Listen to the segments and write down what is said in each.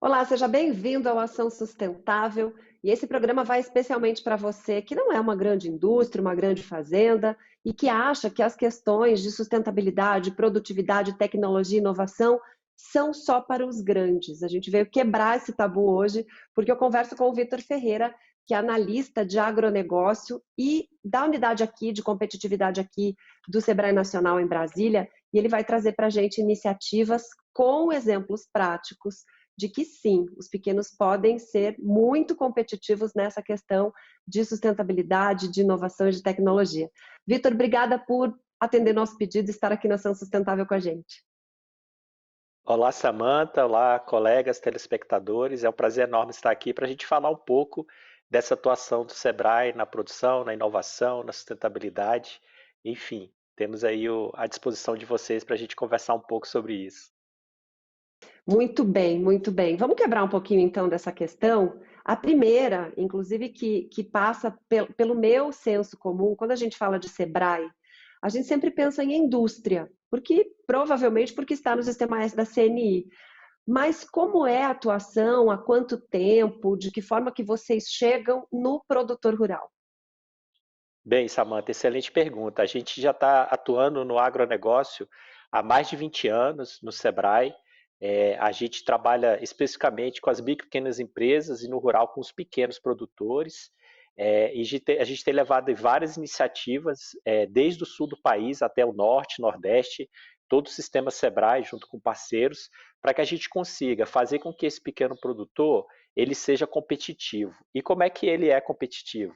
Olá, seja bem-vindo ao Ação Sustentável. E esse programa vai especialmente para você que não é uma grande indústria, uma grande fazenda e que acha que as questões de sustentabilidade, produtividade, tecnologia e inovação são só para os grandes. A gente veio quebrar esse tabu hoje porque eu converso com o Vitor Ferreira, que é analista de agronegócio e da unidade aqui de competitividade aqui do Sebrae Nacional em Brasília, e ele vai trazer para a gente iniciativas com exemplos práticos de que sim, os pequenos podem ser muito competitivos nessa questão de sustentabilidade, de inovação e de tecnologia. Vitor, obrigada por atender nosso pedido e estar aqui na Ação Sustentável com a gente. Olá, Samanta. Olá, colegas, telespectadores. É um prazer enorme estar aqui para a gente falar um pouco dessa atuação do Sebrae na produção, na inovação, na sustentabilidade. Enfim, temos aí à disposição de vocês para a gente conversar um pouco sobre isso. Muito bem, muito bem. Vamos quebrar um pouquinho então dessa questão. A primeira, inclusive, que passa pelo meu senso comum, quando a gente fala de Sebrae, a gente sempre pensa em indústria, porque provavelmente porque está no sistema S da CNI. Mas como é a atuação, há quanto tempo, de que forma que vocês chegam no produtor rural? Bem, Samanta, excelente pergunta. A gente já está atuando no agronegócio há mais de 20 anos no Sebrae. A gente trabalha especificamente com as micro e pequenas empresas e no rural com os pequenos produtores. E a gente tem levado várias iniciativas, desde o sul do país até o norte, nordeste, todo o sistema Sebrae junto com parceiros, para que a gente consiga fazer com que esse pequeno produtor ele seja competitivo. E como é que ele é competitivo?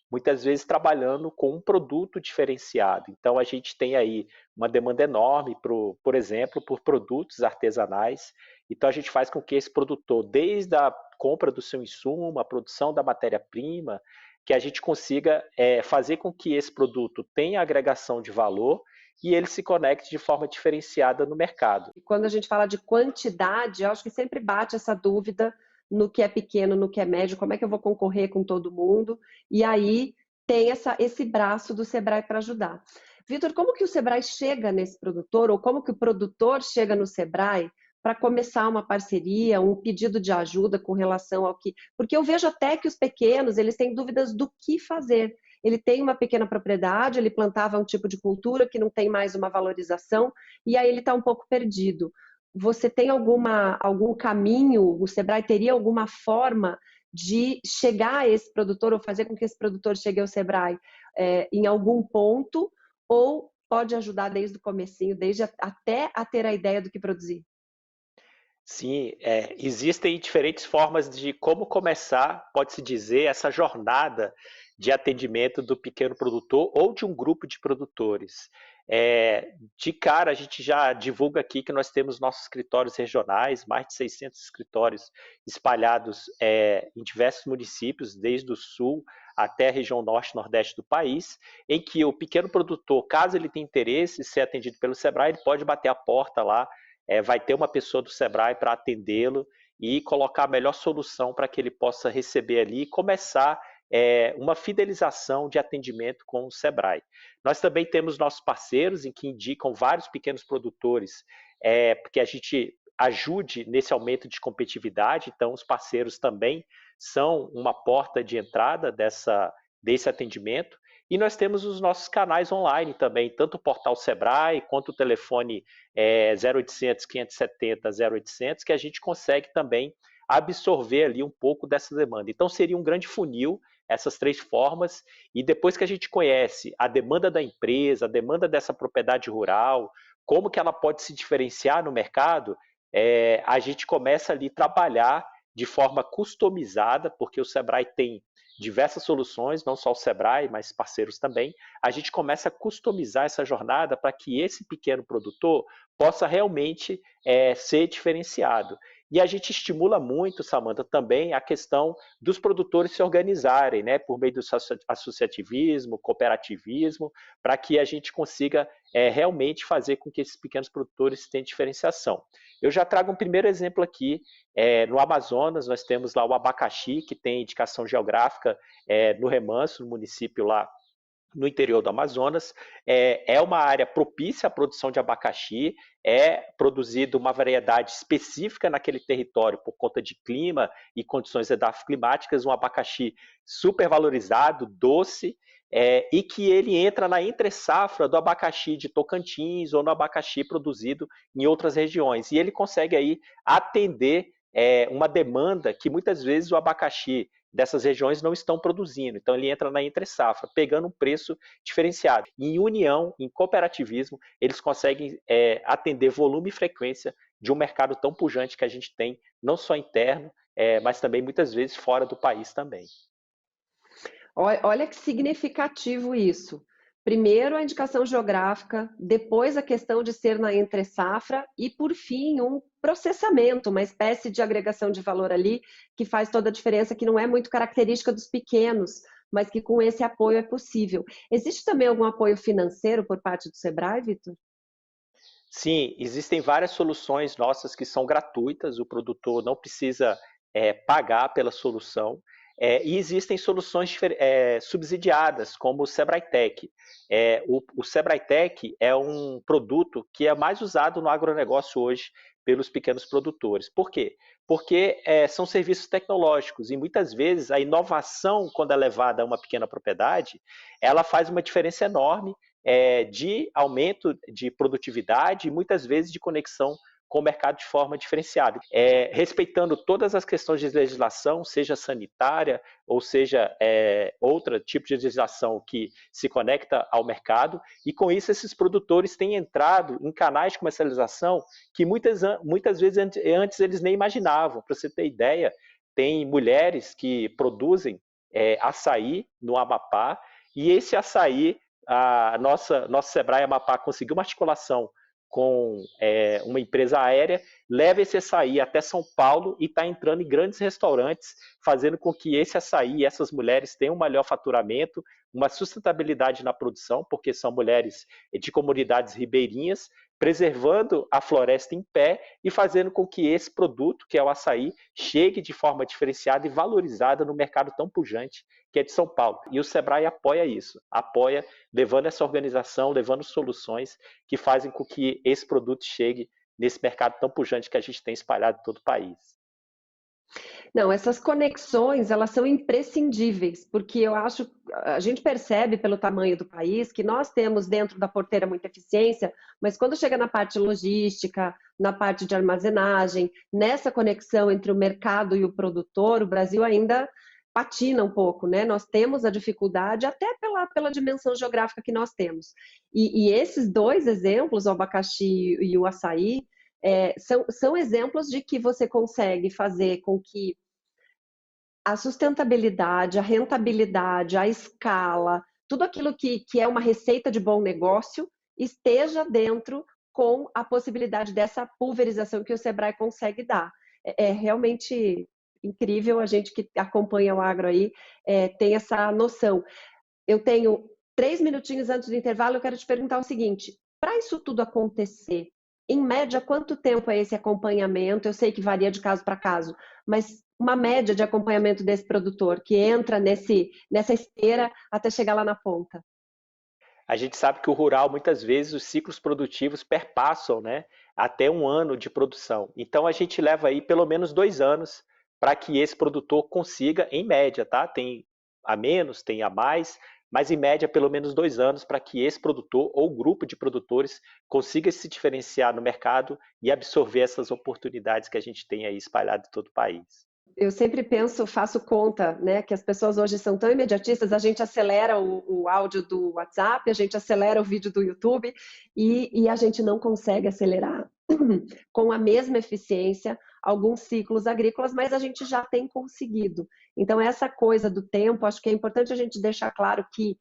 Muitas vezes trabalhando com um produto diferenciado. Então a gente tem aí uma demanda enorme, por exemplo, por produtos artesanais. Então a gente faz com que esse produtor, desde a compra do seu insumo, a produção da matéria-prima, que a gente consiga fazer com que esse produto tenha agregação de valor e ele se conecte de forma diferenciada no mercado. E quando a gente fala de quantidade, eu acho que sempre bate essa dúvida no que é pequeno, no que é médio, como é que eu vou concorrer com todo mundo? E aí tem esse braço do Sebrae para ajudar. Vitor, como que o Sebrae chega nesse produtor, ou como que o produtor chega no Sebrae para começar uma parceria, um pedido de ajuda com relação ao que. Porque eu vejo até que os pequenos eles têm dúvidas do que fazer. Ele tem uma pequena propriedade, ele plantava um tipo de cultura que não tem mais uma valorização, e aí ele está um pouco perdido. Você tem algum caminho, o Sebrae teria alguma forma de chegar a esse produtor ou fazer com que esse produtor chegue ao Sebrae em algum ponto, ou pode ajudar desde o comecinho, até a ter a ideia do que produzir? Sim, existem diferentes formas de como começar, pode-se dizer, essa jornada de atendimento do pequeno produtor ou de um grupo de produtores. De cara, a gente já divulga aqui que nós temos nossos escritórios regionais, mais de 600 escritórios espalhados em diversos municípios, desde o sul até a região norte e nordeste do país, em que o pequeno produtor, caso ele tenha interesse em ser atendido pelo Sebrae, ele pode bater a porta lá, vai ter uma pessoa do Sebrae para atendê-lo e colocar a melhor solução para que ele possa receber ali e começar uma fidelização de atendimento com o Sebrae. Nós também temos nossos parceiros em que indicam vários pequenos produtores porque a gente ajude nesse aumento de competitividade, então os parceiros também são uma porta de entrada desse atendimento. E nós temos os nossos canais online também, tanto o portal Sebrae quanto o telefone 0800 570 0800, que a gente consegue também absorver ali um pouco dessa demanda. Então seria um grande funil essas três formas, e depois que a gente conhece a demanda da empresa, a demanda dessa propriedade rural, como que ela pode se diferenciar no mercado, a gente começa ali a trabalhar de forma customizada, porque o Sebrae tem diversas soluções, não só o Sebrae, mas parceiros também. A gente começa a customizar essa jornada para que esse pequeno produtor possa realmente ser diferenciado. E a gente estimula muito, Samanta, também a questão dos produtores se organizarem, né, por meio do associativismo, cooperativismo, para que a gente consiga realmente fazer com que esses pequenos produtores tenham diferenciação. Eu já trago um primeiro exemplo aqui. No Amazonas, nós temos lá o abacaxi, que tem indicação geográfica no Remanso, no município lá no interior do Amazonas. É uma área propícia à produção de abacaxi, é produzido uma variedade específica naquele território por conta de clima e condições edafoclimáticas, um abacaxi super valorizado, doce, e que ele entra na entre-safra do abacaxi de Tocantins ou no abacaxi produzido em outras regiões. E ele consegue aí atender uma demanda que muitas vezes o abacaxi dessas regiões não estão produzindo. Então ele entra na entre-safra, pegando um preço diferenciado. Em união, em cooperativismo, eles conseguem atender volume e frequência de um mercado tão pujante que a gente tem, não só interno, mas também muitas vezes fora do país também. Olha que significativo isso. Primeiro a indicação geográfica, depois a questão de ser na entre-safra e, por fim, um processamento, uma espécie de agregação de valor ali que faz toda a diferença, que não é muito característica dos pequenos, mas que com esse apoio é possível. Existe também algum apoio financeiro por parte do Sebrae, Vitor? Sim, existem várias soluções nossas que são gratuitas, o produtor não precisa pagar pela solução, e existem soluções subsidiadas, como o Sebrae Tech. O Sebrae Tech é um produto que é mais usado no agronegócio hoje pelos pequenos produtores. Por quê? Porque são serviços tecnológicos e muitas vezes a inovação, quando é levada a uma pequena propriedade, ela faz uma diferença enorme de aumento de produtividade e muitas vezes de conexão com o mercado de forma diferenciada, respeitando todas as questões de legislação, seja sanitária ou seja outro tipo de legislação que se conecta ao mercado, e com isso esses produtores têm entrado em canais de comercialização que muitas vezes antes eles nem imaginavam. Para você ter ideia, tem mulheres que produzem açaí no Amapá, e esse açaí nosso Sebrae Amapá conseguiu uma articulação com uma empresa aérea, leva esse açaí até São Paulo e está entrando em grandes restaurantes, fazendo com que esse açaí e essas mulheres tenham um melhor faturamento, uma sustentabilidade na produção, porque são mulheres de comunidades ribeirinhas, preservando a floresta em pé e fazendo com que esse produto, que é o açaí, chegue de forma diferenciada e valorizada no mercado tão pujante que é de São Paulo. E o Sebrae apoia isso, apoia levando essa organização, levando soluções que fazem com que esse produto chegue nesse mercado tão pujante que a gente tem espalhado em todo o país. Não, essas conexões, elas são imprescindíveis, porque eu acho, a gente percebe pelo tamanho do país que nós temos dentro da porteira muita eficiência, mas quando chega na parte logística, na parte de armazenagem, nessa conexão entre o mercado e o produtor, o Brasil ainda patina um pouco, né? Nós temos a dificuldade até pela dimensão geográfica que nós temos. E esses dois exemplos, o abacaxi e o açaí, são exemplos de que você consegue fazer com que a sustentabilidade, a rentabilidade, a escala, tudo aquilo que é uma receita de bom negócio esteja dentro com a possibilidade dessa pulverização que o Sebrae consegue dar. É realmente incrível, a gente que acompanha o agro aí tem essa noção. Eu tenho 3 minutinhos antes do intervalo, eu quero te perguntar o seguinte, para isso tudo acontecer, em média, quanto tempo é esse acompanhamento? Eu sei que varia de caso para caso, mas uma média de acompanhamento desse produtor que entra nessa esteira até chegar lá na ponta. A gente sabe que o rural, muitas vezes, os ciclos produtivos perpassam, né, até 1 ano de produção. Então, a gente leva aí pelo menos 2 anos para que esse produtor consiga, em média, tá? Tem a menos, tem a mais, mas em média pelo menos 2 anos para que esse produtor ou grupo de produtores consiga se diferenciar no mercado e absorver essas oportunidades que a gente tem aí espalhado em todo o país. Eu sempre penso, faço conta, né, que as pessoas hoje são tão imediatistas, a gente acelera o áudio do WhatsApp, a gente acelera o vídeo do YouTube e a gente não consegue acelerar com a mesma eficiência alguns ciclos agrícolas, mas a gente já tem conseguido. Então, essa coisa do tempo, acho que é importante a gente deixar claro que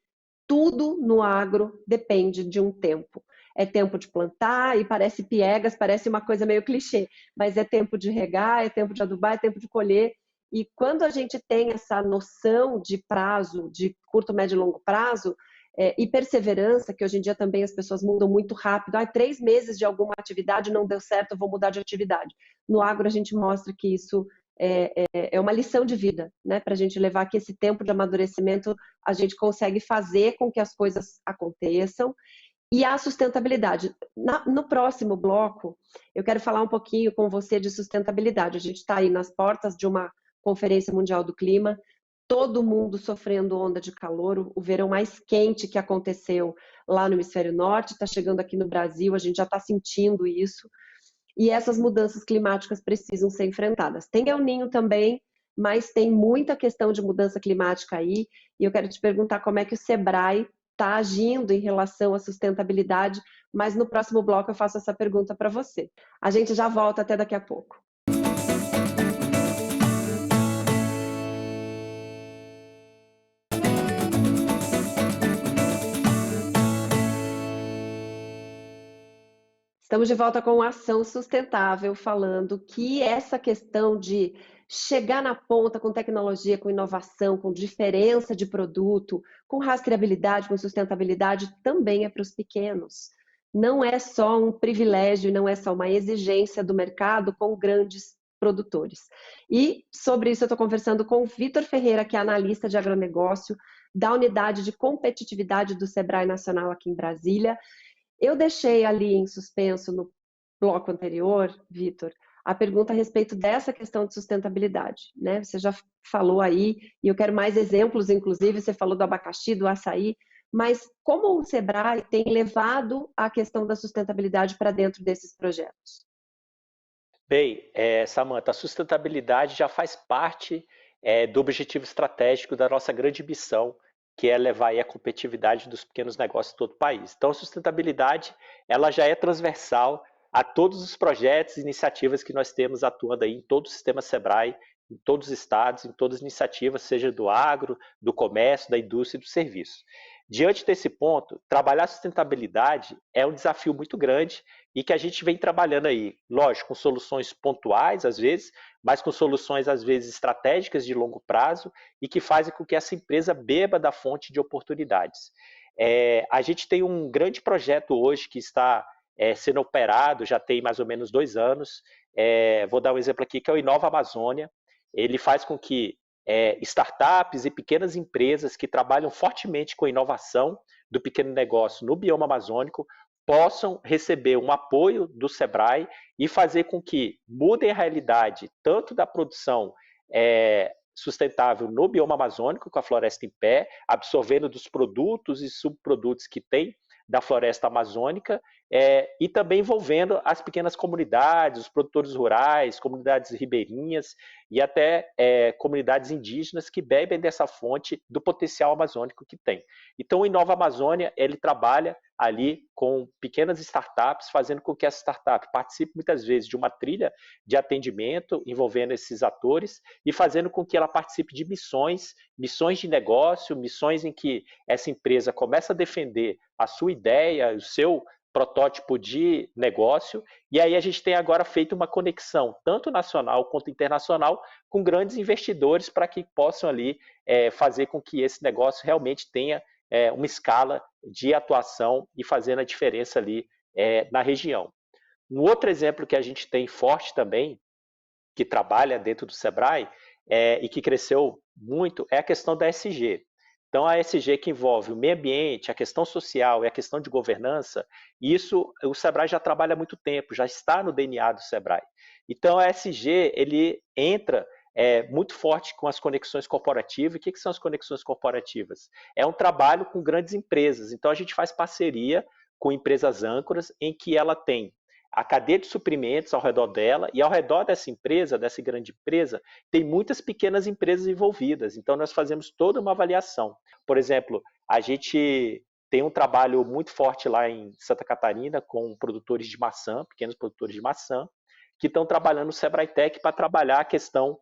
tudo no agro depende de um tempo. É tempo de plantar, e parece piegas, parece uma coisa meio clichê, mas é tempo de regar, é tempo de adubar, é tempo de colher. E quando a gente tem essa noção de prazo, de curto, médio e longo prazo, e perseverança, que hoje em dia também as pessoas mudam muito rápido. 3 meses de alguma atividade não deu certo, eu vou mudar de atividade. No agro a gente mostra que isso é uma lição de vida, né? Para a gente levar que esse tempo de amadurecimento a gente consegue fazer com que as coisas aconteçam. E a sustentabilidade. No próximo bloco, eu quero falar um pouquinho com você de sustentabilidade. A gente está aí nas portas de uma Conferência Mundial do Clima, todo mundo sofrendo onda de calor, o verão mais quente que aconteceu lá no Hemisfério Norte, está chegando aqui no Brasil, a gente já está sentindo isso. E essas mudanças climáticas precisam ser enfrentadas. Tem El Niño também, mas tem muita questão de mudança climática aí, e eu quero te perguntar como é que o Sebrae está agindo em relação à sustentabilidade, mas no próximo bloco eu faço essa pergunta para você. A gente já volta até daqui a pouco. Estamos de volta com Ação Sustentável, falando que essa questão de chegar na ponta com tecnologia, com inovação, com diferença de produto, com rastreabilidade, com sustentabilidade, também é para os pequenos. Não é só um privilégio, não é só uma exigência do mercado com grandes produtores. E sobre isso eu estou conversando com o Vitor Ferreira, que é analista de agronegócio da Unidade de Competitividade do Sebrae Nacional aqui em Brasília. Eu deixei ali em suspenso no bloco anterior, Vitor, a pergunta a respeito dessa questão de sustentabilidade, né? Você já falou aí, e eu quero mais exemplos, inclusive, você falou do abacaxi, do açaí, mas como o Sebrae tem levado a questão da sustentabilidade para dentro desses projetos? Bem, Samantha, a sustentabilidade já faz parte do objetivo estratégico da nossa grande missão, que é levar aí a competitividade dos pequenos negócios de todo o país. Então, a sustentabilidade ela já é transversal a todos os projetos e iniciativas que nós temos atuando aí em todo o sistema Sebrae, em todos os estados, em todas as iniciativas, seja do agro, do comércio, da indústria e do serviço. Diante desse ponto, trabalhar a sustentabilidade é um desafio muito grande e que a gente vem trabalhando aí, lógico, com soluções pontuais às vezes, mas com soluções às vezes estratégicas de longo prazo e que fazem com que essa empresa beba da fonte de oportunidades. A gente tem um grande projeto hoje que está sendo operado, já tem mais ou menos 2 anos. Vou dar um exemplo aqui, que é o Inova Amazônia. Ele faz com que startups e pequenas empresas que trabalham fortemente com inovação do pequeno negócio no bioma amazônico possam receber um apoio do Sebrae e fazer com que mudem a realidade tanto da produção sustentável no bioma amazônico, com a floresta em pé, absorvendo dos produtos e subprodutos que tem da floresta amazônica, e também envolvendo as pequenas comunidades, os produtores rurais, comunidades ribeirinhas e até comunidades indígenas que bebem dessa fonte do potencial amazônico que tem. Então, o Inova Amazônia, ele trabalha ali com pequenas startups, fazendo com que essa startup participe muitas vezes de uma trilha de atendimento envolvendo esses atores e fazendo com que ela participe de missões de negócio, missões em que essa empresa começa a defender a sua ideia, o seu protótipo de negócio, e aí a gente tem agora feito uma conexão, tanto nacional quanto internacional, com grandes investidores para que possam ali fazer com que esse negócio realmente tenha uma escala de atuação e fazendo a diferença ali na região. Um outro exemplo que a gente tem forte também, que trabalha dentro do Sebrae e que cresceu muito, é a questão da ESG. Então, a ESG que envolve o meio ambiente, a questão social e a questão de governança, isso o Sebrae já trabalha há muito tempo, já está no DNA do Sebrae. Então, a ESG, ele entra muito forte com as conexões corporativas. E o que são as conexões corporativas? É um trabalho com grandes empresas. Então, a gente faz parceria com empresas âncoras em que ela tem a cadeia de suprimentos ao redor dela, e ao redor dessa empresa, dessa grande empresa, tem muitas pequenas empresas envolvidas. Então, nós fazemos toda uma avaliação. Por exemplo, a gente tem um trabalho muito forte lá em Santa Catarina com produtores de maçã, pequenos produtores de maçã, que estão trabalhando no Sebrae Tech para trabalhar a questão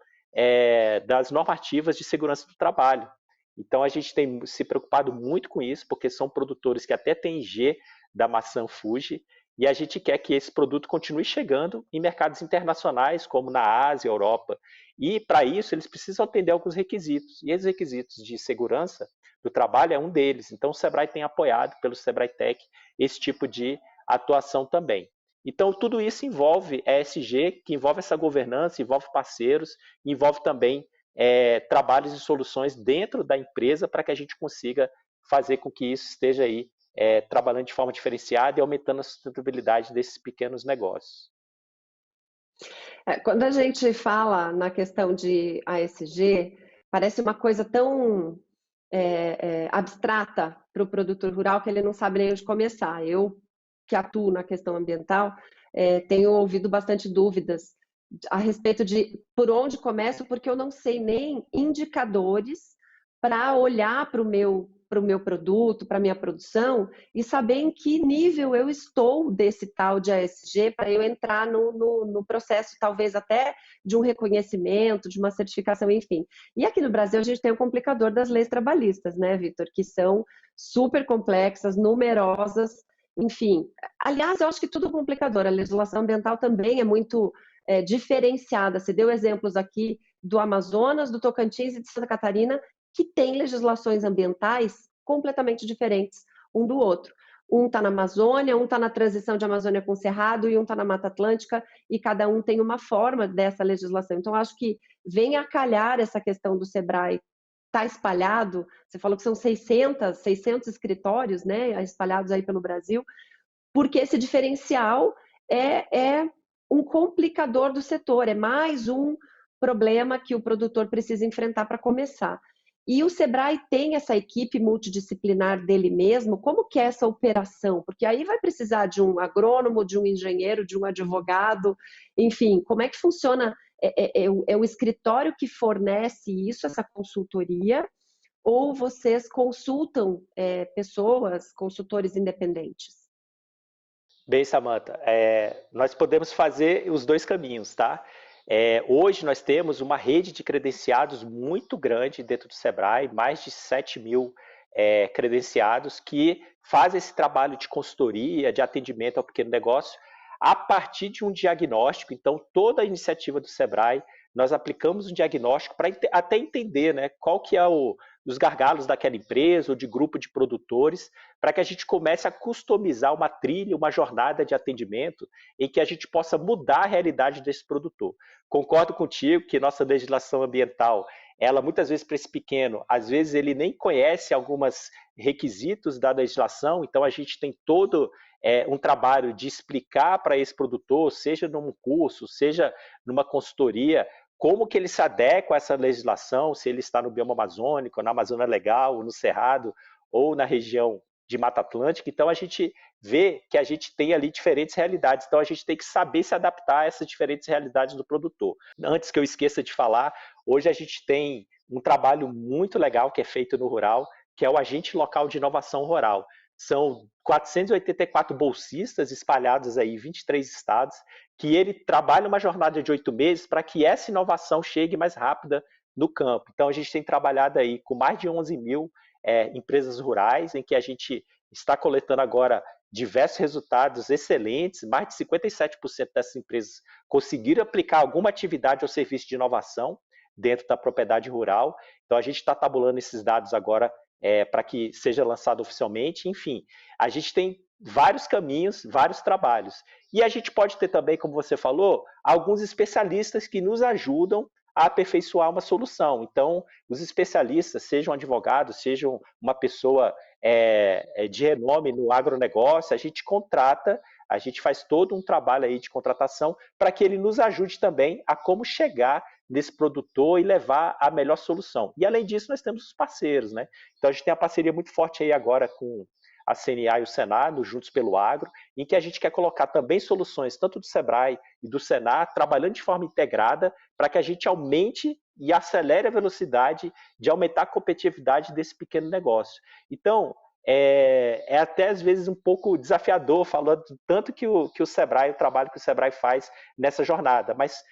das normativas de segurança do trabalho. Então, a gente tem se preocupado muito com isso, porque são produtores que até têm G da maçã Fuji, e a gente quer que esse produto continue chegando em mercados internacionais, como na Ásia, Europa. E, para isso, eles precisam atender alguns requisitos. E esses requisitos de segurança do trabalho é um deles. Então, o Sebrae tem apoiado, pelo Sebrae Tech, esse tipo de atuação também. Então, tudo isso envolve ESG, que envolve essa governança, envolve parceiros, envolve também trabalhos e soluções dentro da empresa para que a gente consiga fazer com que isso esteja aí trabalhando de forma diferenciada e aumentando a sustentabilidade desses pequenos negócios. Quando a gente fala na questão de ASG, parece uma coisa tão abstrata para o produtor rural que ele não sabe nem onde começar. Eu, que atuo na questão ambiental, tenho ouvido bastante dúvidas a respeito de por onde começo, porque eu não sei nem indicadores para olhar para o meu produto, para a minha produção e saber em que nível eu estou desse tal de ASG para eu entrar no processo, talvez até de um reconhecimento, de uma certificação, enfim. E aqui no Brasil a gente tem o complicador das leis trabalhistas, né, Vitor, que são super complexas, numerosas, enfim. Aliás, eu acho que tudo é complicador, a legislação ambiental também é muito diferenciada. Você deu exemplos aqui do Amazonas, do Tocantins e de Santa Catarina, que têm legislações ambientais completamente diferentes um do outro. Um está na Amazônia, um está na transição de Amazônia com Cerrado e um está na Mata Atlântica, e cada um tem uma forma dessa legislação. Então, acho que vem a calhar essa questão do SEBRAE está espalhado, você falou que são 600 escritórios, né, espalhados aí pelo Brasil, porque esse diferencial é um complicador do setor, é mais um problema que o produtor precisa enfrentar para começar. E o Sebrae tem essa equipe multidisciplinar dele mesmo, como que é essa operação? Porque aí vai precisar de um agrônomo, de um engenheiro, de um advogado, enfim, como é que funciona? É o escritório que fornece isso, essa consultoria, ou vocês consultam pessoas, consultores independentes? Bem, Samantha, nós podemos fazer os dois caminhos, tá? Hoje nós temos uma rede de credenciados muito grande dentro do Sebrae, mais de 7.000 credenciados que fazem esse trabalho de consultoria, de atendimento ao pequeno negócio, a partir de um diagnóstico. Então, toda a iniciativa do Sebrae, nós aplicamos um diagnóstico para até entender, né, qual que é os gargalos daquela empresa ou de grupo de produtores, para que a gente comece a customizar uma trilha, uma jornada de atendimento em que a gente possa mudar a realidade desse produtor. Concordo contigo que nossa legislação ambiental, ela muitas vezes para esse pequeno, às vezes ele nem conhece alguns requisitos da legislação, então a gente tem todo um trabalho de explicar para esse produtor, seja num curso, seja numa consultoria, como que ele se adequa a essa legislação, se ele está no bioma amazônico, na Amazônia Legal, no Cerrado, ou na região de Mata Atlântica. Então, a gente vê que a gente tem ali diferentes realidades. Então, a gente tem que saber se adaptar a essas diferentes realidades do produtor. Antes que eu esqueça de falar, hoje a gente tem um trabalho muito legal que é feito no rural, que é o Agente Local de Inovação Rural. São 484 bolsistas espalhados aí em 23 estados, que ele trabalha uma jornada de 8 meses para que essa inovação chegue mais rápida no campo. Então, a gente tem trabalhado aí com mais de 11.000 empresas rurais, em que a gente está coletando agora diversos resultados excelentes. Mais de 57% dessas empresas conseguiram aplicar alguma atividade ou serviço de inovação dentro da propriedade rural. Então, a gente está tabulando esses dados agora para que seja lançado oficialmente. Enfim, a gente tem vários caminhos, vários trabalhos. E a gente pode ter também, como você falou, alguns especialistas que nos ajudam a aperfeiçoar uma solução. Então, os especialistas, sejam advogados, sejam uma pessoa de renome no agronegócio, a gente contrata, a gente faz todo um trabalho aí de contratação para que ele nos ajude também a como chegar nesse produtor e levar a melhor solução. E além disso, nós temos os parceiros, né? Então a gente tem uma parceria muito forte aí agora com a CNA e o Senado, Juntos pelo Agro, em que a gente quer colocar também soluções, tanto do Sebrae e do Senar, trabalhando de forma integrada, para que a gente aumente e acelere a velocidade de aumentar a competitividade desse pequeno negócio. Então, é até às vezes um pouco desafiador, falando tanto que o Sebrae, o trabalho que o Sebrae faz nessa jornada, mas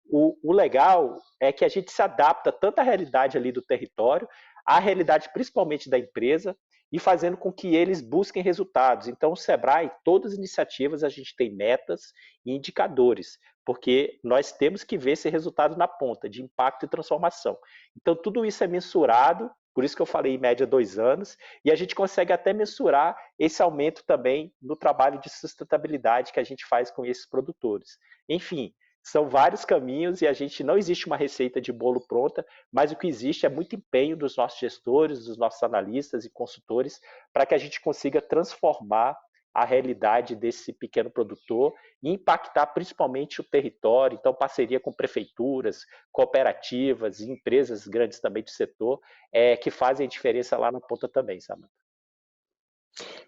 o legal é que a gente se adapta tanto à realidade ali do território, à realidade principalmente da empresa, e fazendo com que eles busquem resultados. Então, o Sebrae, todas as iniciativas, a gente tem metas e indicadores, porque nós temos que ver esse resultado na ponta, de impacto e transformação. Então, tudo isso é mensurado por isso que eu falei em média 2 anos, e a gente consegue até mensurar esse aumento também no trabalho de sustentabilidade que a gente faz com esses produtores. Enfim, são vários caminhos e a gente não existe uma receita de bolo pronta, mas o que existe é muito empenho dos nossos gestores, dos nossos analistas e consultores para que a gente consiga transformar a realidade desse pequeno produtor e impactar principalmente o território. Então, parceria com prefeituras, cooperativas e empresas grandes também do setor, que fazem a diferença lá na ponta também, Samantha.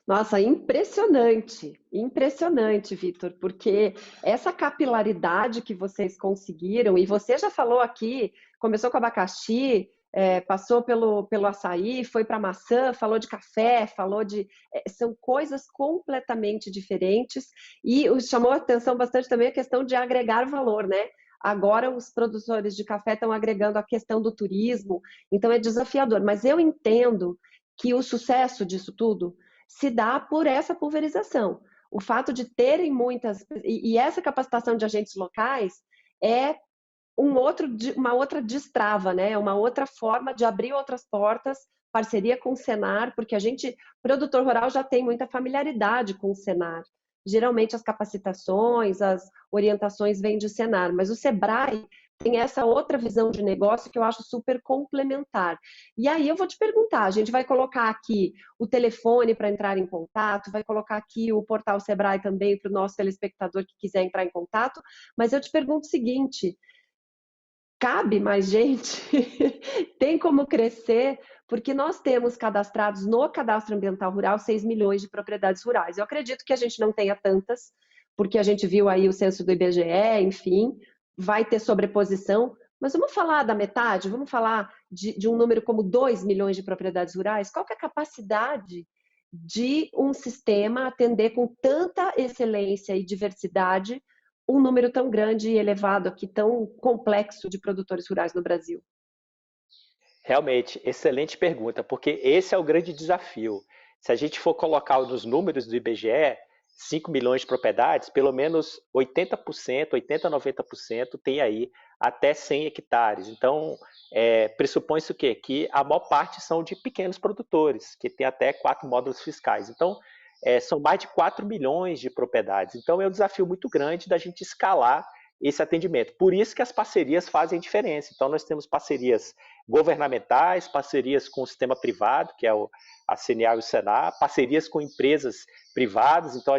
Nossa, impressionante, impressionante, Vitor, porque essa capilaridade que vocês conseguiram, e você já falou aqui, começou com abacaxi, passou pelo açaí, foi para maçã, falou de café, falou de. São coisas completamente diferentes, e chamou a atenção bastante também a questão de agregar valor, né? Agora os produtores de café estão agregando a questão do turismo, então é desafiador, mas eu entendo que o sucesso disso tudo se dá por essa pulverização. O fato de terem muitas. E essa capacitação de agentes locais é uma outra destrava, né? Uma outra forma de abrir outras portas, parceria com o Senar, porque a gente, produtor rural, já tem muita familiaridade com o Senar. Geralmente as capacitações, as orientações vêm de Senar, mas o Sebrae tem essa outra visão de negócio que eu acho super complementar. E aí eu vou te perguntar, a gente vai colocar aqui o telefone para entrar em contato, vai colocar aqui o portal Sebrae também para o nosso telespectador que quiser entrar em contato, mas eu te pergunto o seguinte, cabe mais gente? Tem como crescer? Porque nós temos cadastrados no Cadastro Ambiental Rural 6 milhões de propriedades rurais. Eu acredito que a gente não tenha tantas, porque a gente viu aí o censo do IBGE, enfim, vai ter sobreposição. Mas vamos falar da metade? Vamos falar de um número como 2 milhões de propriedades rurais? Qual que é a capacidade de um sistema atender com tanta excelência e diversidade um número tão grande e elevado aqui, tão complexo de produtores rurais no Brasil? Realmente, excelente pergunta, porque esse é o grande desafio. Se a gente for colocar nos números do IBGE, 5 milhões de propriedades, pelo menos 80%, 80, 90% tem aí até 100 hectares. Então, pressupõe-se o quê? Que a maior parte são de pequenos produtores, que tem até 4 módulos fiscais. Então, são mais de 4 milhões de propriedades. Então, é um desafio muito grande da gente escalar esse atendimento. Por isso que as parcerias fazem diferença. Então, nós temos parcerias governamentais, parcerias com o sistema privado, que é a CNA e o Senar, parcerias com empresas privadas. Então,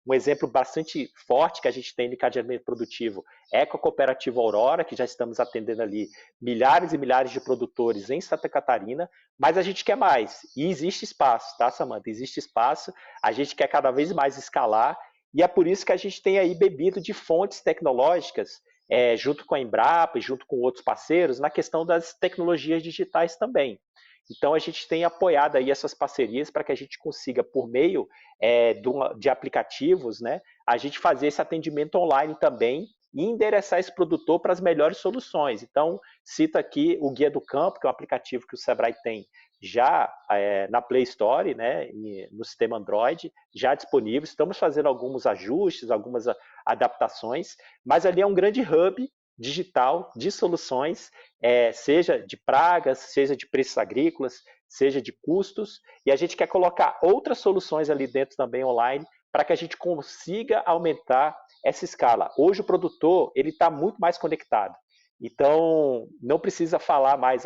um exemplo bastante forte que a gente tem de encadeamento produtivo é com a cooperativa Aurora, que já estamos atendendo ali milhares e milhares de produtores em Santa Catarina, mas a gente quer mais. E existe espaço, tá, Samantha? Existe espaço, a gente quer cada vez mais escalar, e é por isso que a gente tem aí bebido de fontes tecnológicas, junto com a Embrapa e junto com outros parceiros, na questão das tecnologias digitais também. Então, a gente tem apoiado aí essas parcerias para que a gente consiga, por meio de aplicativos, né, a gente fazer esse atendimento online também e endereçar esse produtor para as melhores soluções. Então, cito aqui o Guia do Campo, que é um aplicativo que o Sebrae tem já na Play Store, né, no sistema Android, já disponível. Estamos fazendo alguns ajustes, algumas adaptações, mas ali é um grande hub digital de soluções, seja de pragas, seja de preços agrícolas, seja de custos, e a gente quer colocar outras soluções ali dentro também online para que a gente consiga aumentar essa escala. Hoje o produtor ele está muito mais conectado, então não precisa falar mais,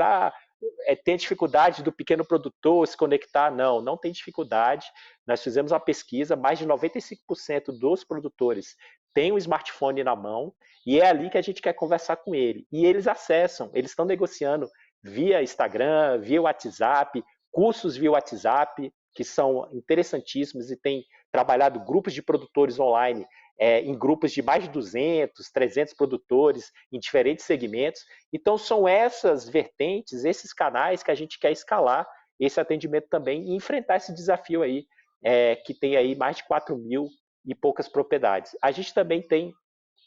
tem dificuldade do pequeno produtor se conectar. Não tem dificuldade. Nós fizemos uma pesquisa, mais de 95% dos produtores têm um smartphone na mão e é ali que a gente quer conversar com ele. E eles acessam, eles estão negociando via Instagram, via WhatsApp, cursos via WhatsApp, que são interessantíssimos e têm trabalhado grupos de produtores online em grupos de mais de 200, 300 produtores em diferentes segmentos. Então, são essas vertentes, esses canais que a gente quer escalar esse atendimento também e enfrentar esse desafio aí, que tem aí mais de 4 mil e poucas propriedades. A gente também tem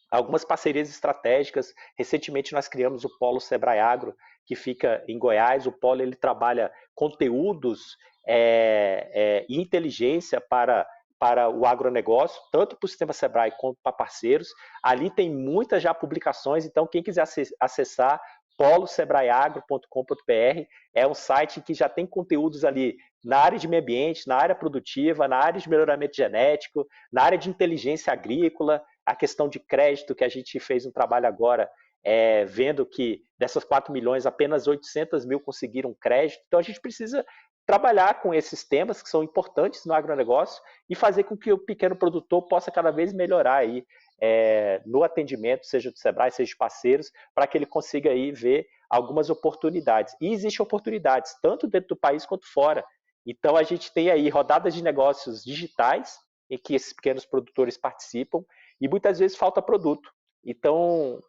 algumas parcerias estratégicas. Recentemente nós criamos o Polo Sebrae Agro, que fica em Goiás. O Polo ele trabalha conteúdos e inteligência para o agronegócio, tanto para o sistema Sebrae quanto para parceiros. Ali tem muitas já publicações, então quem quiser acessar polosebraeagro.com.br. É um site que já tem conteúdos ali na área de meio ambiente, na área produtiva, na área de melhoramento genético, na área de inteligência agrícola, a questão de crédito, que a gente fez um trabalho agora, vendo que dessas 4 milhões, apenas 800 mil conseguiram crédito. Então, a gente precisa trabalhar com esses temas que são importantes no agronegócio e fazer com que o pequeno produtor possa cada vez melhorar aí, no atendimento, seja do Sebrae, seja de parceiros, para que ele consiga aí ver algumas oportunidades. E existem oportunidades, tanto dentro do país quanto fora. Então, a gente tem aí rodadas de negócios digitais, em que esses pequenos produtores participam, e muitas vezes falta produto. Então,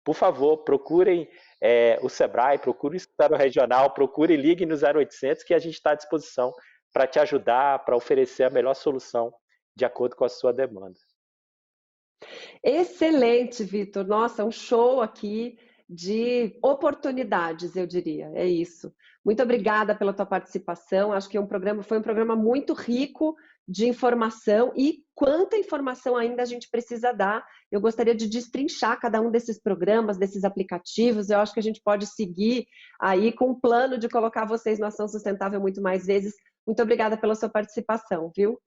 por favor, procurem o Sebrae, procurem o escritório regional, procurem, liguem no 0800, que a gente está à disposição para te ajudar, para oferecer a melhor solução de acordo com a sua demanda. Excelente, Vitor. Nossa, um show aqui de oportunidades, eu diria. É isso. Muito obrigada pela tua participação. Acho que foi um programa muito rico de informação e quanta informação ainda a gente precisa dar. Eu gostaria de destrinchar cada um desses programas, desses aplicativos. Eu acho que a gente pode seguir aí com um plano de colocar vocês no Ação Sustentável muito mais vezes. Muito obrigada pela sua participação, viu?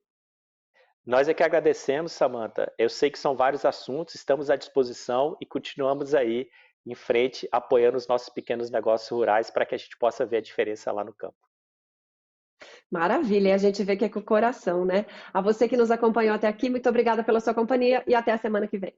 Nós é que agradecemos, Samantha. Eu sei que são vários assuntos, estamos à disposição e continuamos aí em frente, apoiando os nossos pequenos negócios rurais para que a gente possa ver a diferença lá no campo. Maravilha, e a gente vê que é com o coração, né? A você que nos acompanhou até aqui, muito obrigada pela sua companhia e até a semana que vem.